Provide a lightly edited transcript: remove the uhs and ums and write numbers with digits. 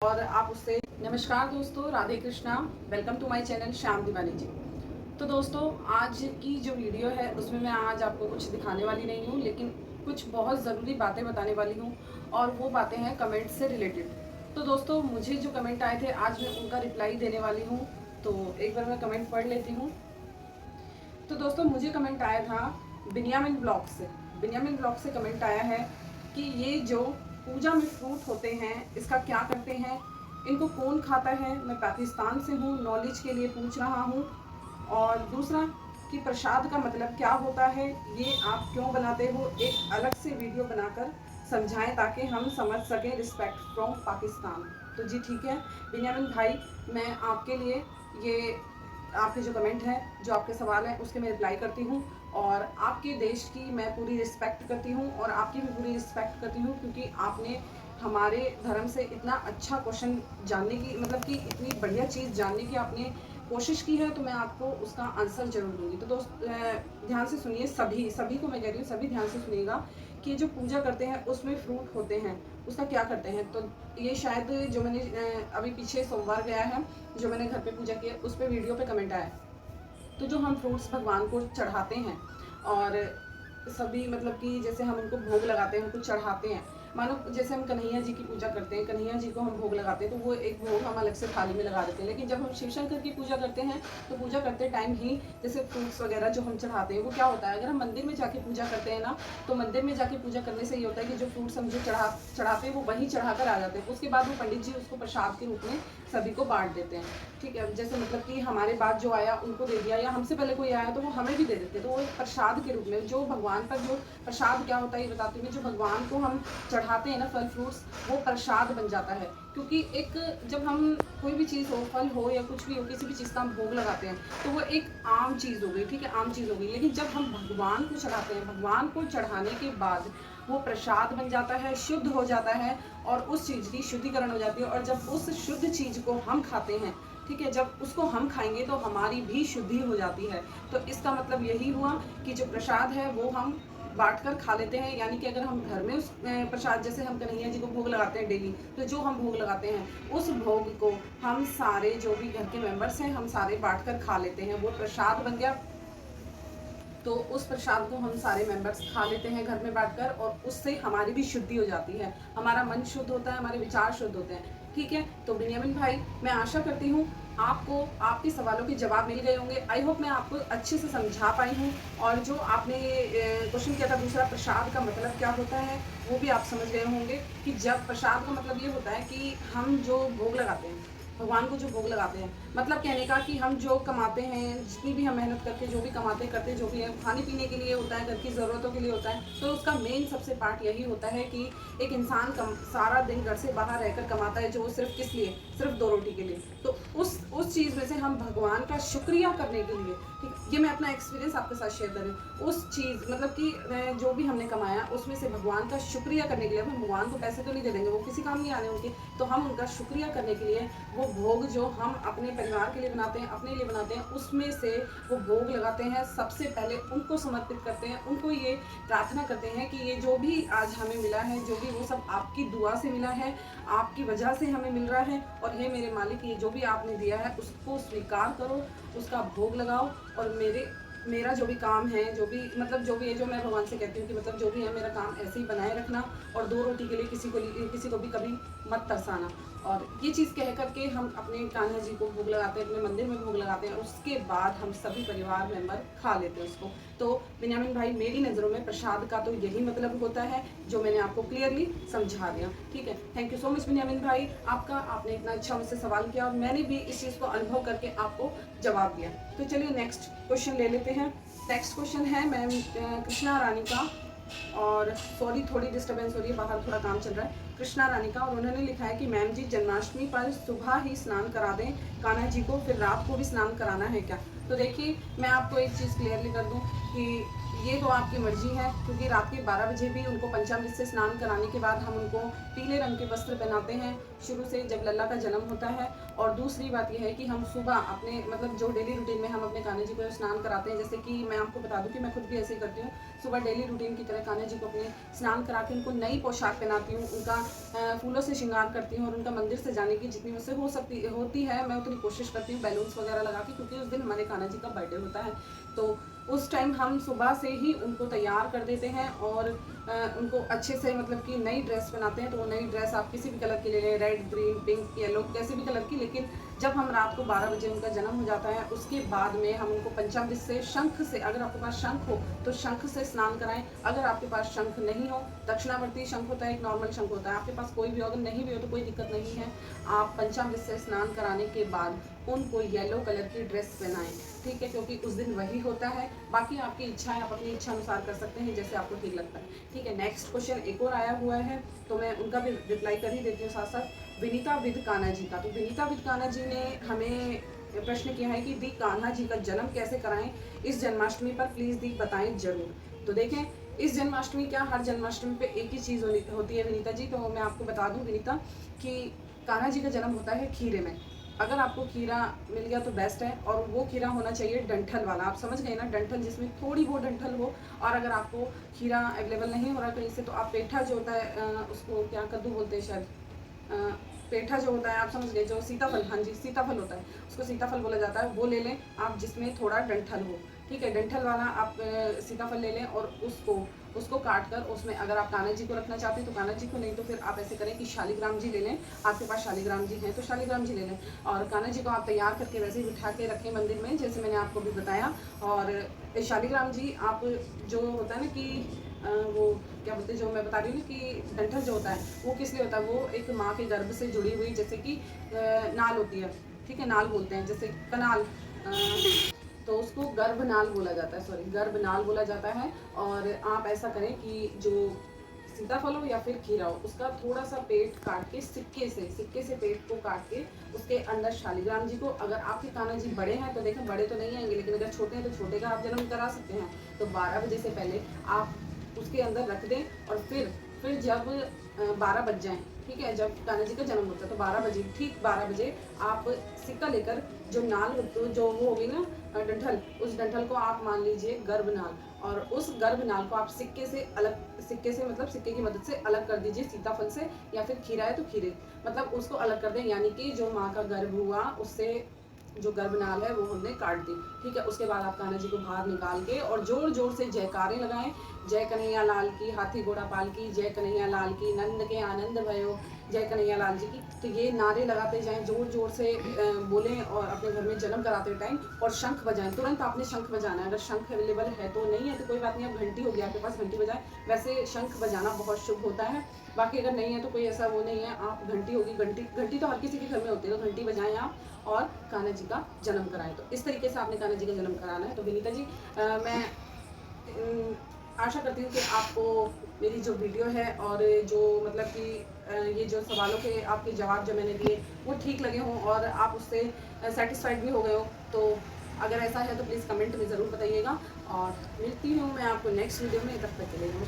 और आप उससे। नमस्कार दोस्तों, Radhe Krishna. Welcome to my channel Shyam Diwani ji. तो दोस्तों, आज की जो वीडियो है उसमें मैं आज आपको कुछ दिखाने वाली नहीं हूँ, लेकिन कुछ बहुत ज़रूरी बातें बताने वाली हूँ और वो बातें हैं कमेंट से रिलेटेड। तो दोस्तों, मुझे जो कमेंट आए थे आज मैं उनका रिप्लाई देने वाली हूँ। तो एक बार मैं कमेंट पढ़ लेती हूँ। तो दोस्तों, मुझे कमेंट आया था बिन्यामिन ब्लॉग से। बिन्यामिन ब्लॉग से कमेंट आया है कि ये जो पूजा में फ्रूट होते हैं इसका क्या करते हैं, इनको कौन खाता है। मैं पाकिस्तान से हूँ, नॉलेज के लिए पूछ रहा हूँ। और दूसरा कि प्रसाद का मतलब क्या होता है, ये आप क्यों बनाते हो, एक अलग से वीडियो बनाकर समझाएं ताकि हम समझ सकें। Respect from Pakistan. तो जी ठीक है बिन्यामिन भाई, मैं आपके लिए ये आपके जो कमेंट है, जो आपके सवाल हैं उसके मैं रिप्लाई करती हूँ। और आपके देश की मैं पूरी रिस्पेक्ट करती हूँ और आपकी भी पूरी रिस्पेक्ट करती हूँ, क्योंकि आपने हमारे धर्म से इतना अच्छा क्वेश्चन जानने की, मतलब कि इतनी बढ़िया चीज़ जानने की आपने कोशिश की है, तो मैं आपको उसका आंसर जरूर दूंगी। तो दोस्त ध्यान से सुनिए, सभी सभी को मैं कह रही हूँ, सभी ध्यान से सुनिएगा कि जो पूजा करते हैं उसमें फ्रूट होते हैं, उसका क्या करते हैं। तो ये शायद जो मैंने अभी पीछे सोमवार गया है, जो मैंने घर पे पूजा की है, उस पर वीडियो पे कमेंट आया। तो जो हम फ्रूट्स भगवान को चढ़ाते हैं और सभी, मतलब कि जैसे हम उनको भोग लगाते हैं, उनको चढ़ाते हैं। मानो जैसे हम कन्हैया जी की पूजा करते हैं, कन्हैया जी को हम भोग लगाते हैं, तो वो एक भोग हम अलग से थाली में लगा देते हैं। लेकिन जब हम शिव शंकर की पूजा करते हैं तो पूजा करते टाइम ही जैसे फ्रूट्स वगैरह जो हम चढ़ाते हैं, वो क्या होता है, अगर हम मंदिर में जाके पूजा करते हैं ना, तो मंदिर में जाके पूजा करने से ये होता है कि जो फ्रूट्स हम जो चढ़ाते हैं वो वहीं चढ़ाकर आ जाते हैं। उसके बाद वो पंडित जी उसको प्रसाद के रूप में सभी को बांट देते हैं। ठीक है, जैसे मतलब कि हमारे बाद जो आया उनको दे दिया, या हमसे पहले कोई आया तो वो हमें भी दे देते। तो वो एक प्रसाद के रूप में, जो भगवान पर जो प्रसाद क्या होता है ये बताती हूँ। जो भगवान को हम चढ़ाते हैं ना फल फ्रूट्स, वो प्रसाद बन जाता है। क्योंकि एक जब हम कोई भी चीज़ हो, फल हो या कुछ भी हो, किसी भी चीज़ का हम भोग लगाते हैं तो वो एक आम चीज़ हो गई। ठीक है, आम चीज़ हो गई। लेकिन जब हम भगवान को चढ़ाते हैं, भगवान को चढ़ाने के बाद वो प्रसाद बन जाता है, शुद्ध हो जाता है और उस चीज़ की शुद्धिकरण हो जाती है। और जब उस शुद्ध चीज़ को हम खाते हैं, ठीक है, जब उसको हम खाएंगे तो हमारी भी शुद्धि हो जाती है। तो इसका मतलब यही हुआ कि जो प्रसाद है वो हम बांट कर खा लेते हैं। यानी कि अगर हम घर में उस प्रसाद, जैसे हम कन्हैया जी को भोग लगाते हैं डेली, तो जो हम भोग लगाते हैं उस भोग को हम सारे जो भी घर के मेंबर्स हैं, हम सारे बांट कर खा लेते हैं। वो प्रसाद बन गया। तो उस प्रसाद को हम सारे मेंबर्स खा लेते हैं घर में बांटकर, और उससे हमारी भी शुद्धि हो जाती है, हमारा मन शुद्ध होता है, हमारे विचार शुद्ध होते हैं। ठीक है, तो बिन्यामिन भाई, मैं आशा करती हूँ आपको आपके सवालों के जवाब मिल गए होंगे। आई होप मैं आपको अच्छे से समझा पाई हूँ। और जो आपने क्वेश्चन किया था दूसरा, प्रसाद का मतलब क्या होता है, वो भी आप समझ गए होंगे कि जब प्रसाद का मतलब ये होता है कि हम जो भोग लगाते हैं, भगवान को जो भोग लगाते हैं, मतलब कहने का कि हम जो कमाते हैं, जितनी भी हम मेहनत करके जो भी कमाते करते जो भी है, खाने पीने के लिए होता है, घर की ज़रूरतों के लिए होता है। तो उसका मेन सबसे पार्ट यही होता है कि एक इंसान सारा दिन घर से बाहर रहकर कमाता है, जो वो सिर्फ किस लिए, सिर्फ दो रोटी के लिए। तो उस चीज़ में से हम भगवान का शुक्रिया करने के लिए, ठीक, ये मैं अपना एक्सपीरियंस आपके साथ शेयर कर रही हूँ। उस चीज़ मतलब कि जो भी हमने कमाया उसमें से भगवान का शुक्रिया करने के लिए, हम भगवान को पैसे तो नहीं दे देंगे, वो किसी काम नहीं आने उनके, तो हम उनका शुक्रिया करने के लिए वो भोग जो हम अपने परिवार के लिए बनाते हैं, अपने लिए बनाते हैं, उसमें से वो भोग लगाते हैं। सबसे पहले उनको समर्पित करते हैं, उनको ये प्रार्थना करते हैं कि ये जो भी आज हमें मिला है, जो भी, वो सब आपकी दुआ से मिला है, आपकी वजह से हमें मिल रहा है। और हे मेरे मालिक, ये जो भी आपने दिया है उसको स्वीकार करो, उसका भोग लगाओ, और मेरा जो भी काम है, जो भी मतलब जो भी है, जो मैं भगवान से कहती हूँ कि मतलब जो भी है मेरा काम ऐसे ही बनाए रखना, और दो रोटी के लिए किसी को भी कभी मत तरसाना। और ये चीज़ कह करके हम अपने कान्हा जी को भोग लगाते हैं, अपने मंदिर में भोग लगाते हैं, और उसके बाद हम सभी परिवार मेंबर खा लेते हैं उसको। तो बिन्यामिन भाई, मेरी नज़रों में प्रसाद का तो यही मतलब होता है, जो मैंने आपको क्लियरली समझा दिया। ठीक है, thank you so much Binyamin भाई आपका, आपने इतना अच्छा मुझसे सवाल किया और मैंने भी इस चीज़ को अनुभव करके आपको जवाब दिया। तो चलिए नेक्स्ट क्वेश्चन ले लेते हैं। नेक्स्ट क्वेश्चन है मैम कृष्णा रानी का, और सॉरी थोड़ी डिस्टर्बेंस हो रही है, बाहर थोड़ा काम चल रहा है। कृष्णा रानी का, और उन्होंने लिखा है कि मैम जी, जन्माष्टमी पर सुबह ही स्नान करा दें कान्हा जी को, फिर रात को भी स्नान कराना है क्या। तो देखिए मैं आपको एक चीज़ क्लियरली कर दूं कि ये तो आपकी मर्जी है, क्योंकि रात के 12 बजे भी उनको पंचामृत से स्नान कराने के बाद हम उनको पीले रंग के वस्त्र पहनाते हैं शुरू से जब लल्ला का जन्म होता है। और दूसरी बात यह है कि हम सुबह अपने मतलब जो डेली रूटीन में हम अपने कान्हा जी को स्नान कराते हैं, जैसे कि मैं आपको बता दूं कि मैं खुद भी ऐसे ही करती हूँ। सुबह डेली रूटीन की तरह कान्हा जी को अपने स्नान करा के उनको नई पोशाक पहनाती हूँ, उनका फूलों से श्रृंगार करती हूँ और उनका मंदिर से जाने की जितनी मुझसे होती है मैं उतनी कोशिश करती हूँ बैलून्स वगैरह लगा के, क्योंकि उस दिन हमारे कान्हा जी का बर्थडे होता है। तो उस टाइम हम सुबह से ही उनको तैयार कर देते हैं और उनको अच्छे से मतलब कि नई ड्रेस पहनाते हैं। तो वो नई ड्रेस आप किसी भी कलर की ले लें, रेड, ग्रीन, पिंक, येलो, कैसे भी कलर की। लेकिन जब हम रात को 12 बजे उनका जन्म हो जाता है उसके बाद में हम उनको पंचामृत से, शंख से, अगर आपके पास शंख हो तो शंख से स्नान कराएं। अगर आपके पास शंख नहीं हो, दक्षिणावर्ती शंख होता है, एक नॉर्मल शंख होता है, आपके पास कोई भी, अगर नहीं भी हो तो कोई दिक्कत नहीं है। आप पंचामृत से स्नान कराने के बाद उनको येलो कलर की ड्रेस पहनाएं, ठीक है, क्योंकि उस दिन वही होता है। बाकी आपकी इच्छा है, आप अपनी इच्छा अनुसार कर सकते हैं जैसे आपको ठीक लगता है, ठीक है। नेक्स्ट क्वेश्चन एक और आया हुआ है तो मैं उनका भी रिप्लाई कर ही देती हूँ साथ साथ। विनीता विद कान्हा जी का, तो विनीता विद कान्हा जी ने हमें प्रश्न किया है कि दी कान्हा जी का जन्म कैसे कराएं इस जन्माष्टमी पर, प्लीज दी बताएं जरूर। तो देखें, इस जन्माष्टमी, क्या हर जन्माष्टमी पे एक ही चीज़ होती है विनीता जी? तो मैं आपको बता दूं विनीता कि कान्हा जी का जन्म होता है खीरे में। अगर आपको खीरा मिल गया तो बेस्ट है, और वो खीरा होना चाहिए डंठल वाला, आप समझ गए ना, डंठल जिसमें थोड़ी वो डंठल हो। और अगर आपको खीरा अवेलेबल नहीं हो रहा कहीं से तो आप पेठा जो होता है, उसको क्या कद्दू बोलते हैं शायद, पेठा जो होता है आप समझ गए, जो सीताफल, हाँ जी सीताफल होता है, उसको सीताफल बोला जाता है, वो ले लें आप जिसमें थोड़ा डंठल हो, ठीक है। डंठल वाला आप सीताफल ले लें और उसको काट कर उसमें, अगर आप कान्हा जी को रखना चाहते हैं तो कान्हा जी को, नहीं तो फिर आप ऐसे करें कि शालिग्राम जी ले लें, आपके पास शालिग्राम जी हैं तो शालिग्राम जी ले लें। और कान्हा जी को आप तैयार करके वैसे ही बिठा के रखें मंदिर में जैसे मैंने आपको भी बताया। और शालिग्राम जी आप, जो होता है ना कि वो क्या बोलते हैं, जो मैं बता रही हूँ कि डंठल जो होता है वो किस लिए होता है, वो एक माँ के गर्भ से जुड़ी हुई, जैसे कि नाल होती है, ठीक है, नाल बोलते हैं, जैसे कनाल, तो उसको गर्भनाल बोला जाता है, सॉरी गर्भनाल बोला जाता है। और आप ऐसा करें कि जो सीताफल हो या फिर खीरा हो, उसका थोड़ा सा पेट काट के सिक्के से पेट को काट के उसके अंदर शालिग्राम जी को, अगर आपके कान्हा जी बड़े हैं तो देखें बड़े तो नहीं आएंगे, लेकिन अगर छोटे हैं तो छोटे का आप जन्म करा सकते हैं। तो 12 बजे से पहले आप उसके अंदर रख दें और फिर जब 12 बज जाएं, ठीक है, जब कान्हा जी का जन्म होता है तो 12 बजे, ठीक 12 बजे आप सिक्का लेकर, जो नाल जो वो होगी ना डंठल, उस डंठल को आप मान लीजिए गर्भनाल, और उस गर्भनाल को आप सिक्के से मतलब सिक्के की मदद से अलग कर दीजिए सीताफल से, या फिर खीरा है तो खीरे, मतलब उसको अलग कर दें, यानी कि जो माँ का गर्भ हुआ उससे जो गर्भनाल है वो हमने काट दी, ठीक है। उसके बाद आप कान्हा जी को बाहर निकाल के और जोर जोर से जयकारे लगाएं, जय कन्हैया लाल की, हाथी घोड़ा पाल की, जय कन्हैया लाल की, नंद के आनंद भयो, जय कन्हैया लाल जी की। तो ये नारे लगाते जाएं, जोर जोर से बोलें, और अपने घर में जन्म कराते टाइम, और शंख बजाएं, तुरंत आपने शंख बजाना है। अगर शंख अवेलेबल है तो, नहीं है तो कोई बात नहीं, अब घंटी हो गया आपके पास, घंटी बजाएं। वैसे शंख बजाना बहुत शुभ होता है, बाकी अगर नहीं है तो कोई ऐसा वो नहीं है, आप घंटी होगी, घंटी तो हर किसी के घर में होती है, तो घंटी बजाएं आप और कान्हा जी का जन्म कराएं। तो इस तरीके से आपने कान्हा जी का जन्म कराना है। तो विनीता जी, मैं आशा करती हूँ कि आपको मेरी जो वीडियो है और जो मतलब कि ये जो सवालों के आपके जवाब जो मैंने दिए वो ठीक लगे हों और आप उससे सेटिस्फाइड भी हो गए हो। तो अगर ऐसा है तो प्लीज़ कमेंट में ज़रूर बताइएगा, और मिलती हूँ मैं आपको नेक्स्ट वीडियो में, तब तक के लिए।